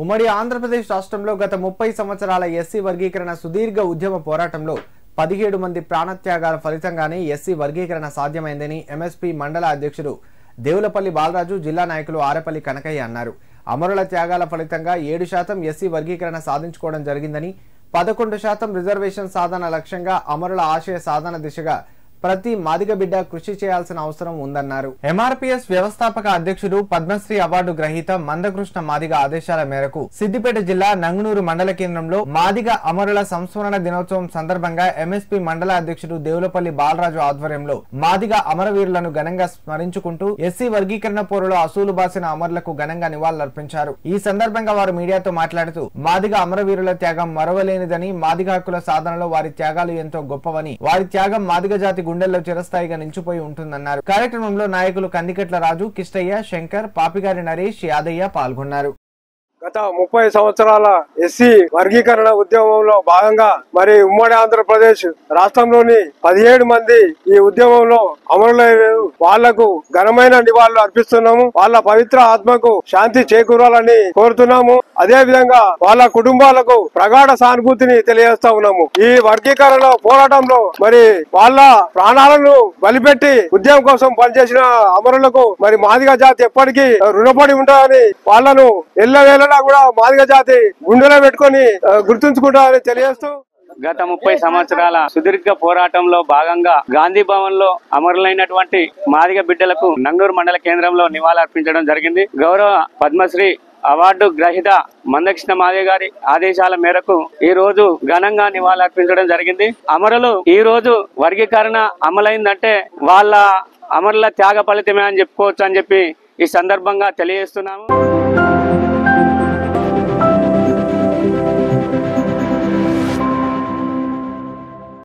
ఉమ్మడి ఆంధ్రప్రదేశ్ రాష్ట్రంలో గత 30 సంవత్సరాల ఎస్సీ వర్గీకరణ సుదీర్ఘ ఉద్యమ పోరాటంలో 17 మంది ప్రాణత్యాగాల ఫలితంగానే ఎస్సీ వర్గీకరణ సాధ్యమైందని ఎంఎస్పీ మండల అధ్యక్షుడు దేవులపల్లి బాలరాజు, జిల్లా నాయకులు ఆరేపల్లి కనకయ్య అన్నారు. అమరుల త్యాగాల ఫలితంగా 7% ఎస్సీ వర్గీకరణ సాధించుకోవడం జరిగిందని, 11% రిజర్వేషన్ సాధన లక్ష్యంగా అమరుల ఆశయ సాధన దిశగా ప్రతి మాదిగ బిడ్డ కృషి చేయాల్సిన అవసరం ఉందన్నారు. ఎంఆర్పీఎస్ వ్యవస్థాపక అధ్యక్షుడు, పద్మశ్రీ అవార్డు గ్రహీత మందకృష్ణ మాదిగ ఆదేశాల మేరకు సిద్దిపేట జిల్లా నంగునూరు మండల కేంద్రంలో మాదిగ అమరుల సంస్మరణ దినోత్సవం సందర్భంగా ఎంఎస్పీ మండల అధ్యక్షుడు దేవులపల్లి బాలరాజు ఆధ్వర్యంలో మాదిగ అమరవీరులను ఘనంగా స్మరించుకుంటూ ఎస్సీ వర్గీకరణ పోరులో అసూలు బాసిన అమరులకు ఘనంగా నివాళులర్పించారు. ఈ సందర్భంగా వారు మీడియాతో మాట్లాడుతూ మాదిగ అమరవీరుల త్యాగం మరవలేనిదని, మాదిగ హక్కుల సాధనలో వారి త్యాగాలు ఎంతో గొప్పవని, వారి త్యాగం మాదిగ జాతి గుండెల్లో చిరస్థాయిగా నిలిచిపోయి ఉంటుందన్నారు. కార్యక్రమంలో నాయకులు కందికట్ల రాజు, కిష్టయ్య, శంకర్, పాపిగారి నరేష్, యాదయ్య పాల్గొన్నారు. గత 30 సంవత్సరాల ఎస్సీ వర్గీకరణ ఉద్యమంలో భాగంగా మరి ఉమ్మడి ఆంధ్రప్రదేశ్ రాష్ట్రంలోని 17 మంది ఈ ఉద్యమంలో అమరులయ్యారు. వాళ్లకు ఘనమైన నివాళులు అర్పిస్తున్నాము. వాళ్ళ పవిత్ర ఆత్మకు శాంతి చేకూరాలని కోరుతున్నాము. అదే విధంగా వాళ్ళ కుటుంబాలకు ప్రగాఢ సానుభూతిని తెలియజేస్తా ఉన్నాము. ఈ వర్గీకరణ పోరాటంలో మరి వాళ్ళ ప్రాణాలను బలిపెట్టి ఉద్యమం కోసం పనిచేసిన అమరులకు మరి మాదిగ జాతి ఎప్పటికీ రుణపడి ఉంటుందని, వాళ్ళను ఎల్లవేళ కూడా మాదిగ జాతి గుండెలో పెట్టుకొని గుర్తుంచుకుంటారని తెలియజేస్తూ, గత 30 సంవత్సరాల సుదీర్ఘ పోరాటంలో భాగంగా గాంధీ భవన్ లో అమరులైనటువంటి మాదిగ బిడ్డలకు నంగూరు మండల కేంద్రంలో నివాళులర్పించడం జరిగింది. గౌరవ పద్మశ్రీ అవార్డు గ్రహీత మందకృష్ణ మాదిగ గారి ఆదేశాల మేరకు ఈ రోజు ఘనంగా నివాళులర్పించడం జరిగింది. అమరులు ఈ రోజు వర్గీకరణ అమలైందంటే వాళ్ళ అమరుల త్యాగ ఫలితమే అని చెప్పుకోవచ్చు అని చెప్పి ఈ సందర్భంగా తెలియజేస్తున్నాము.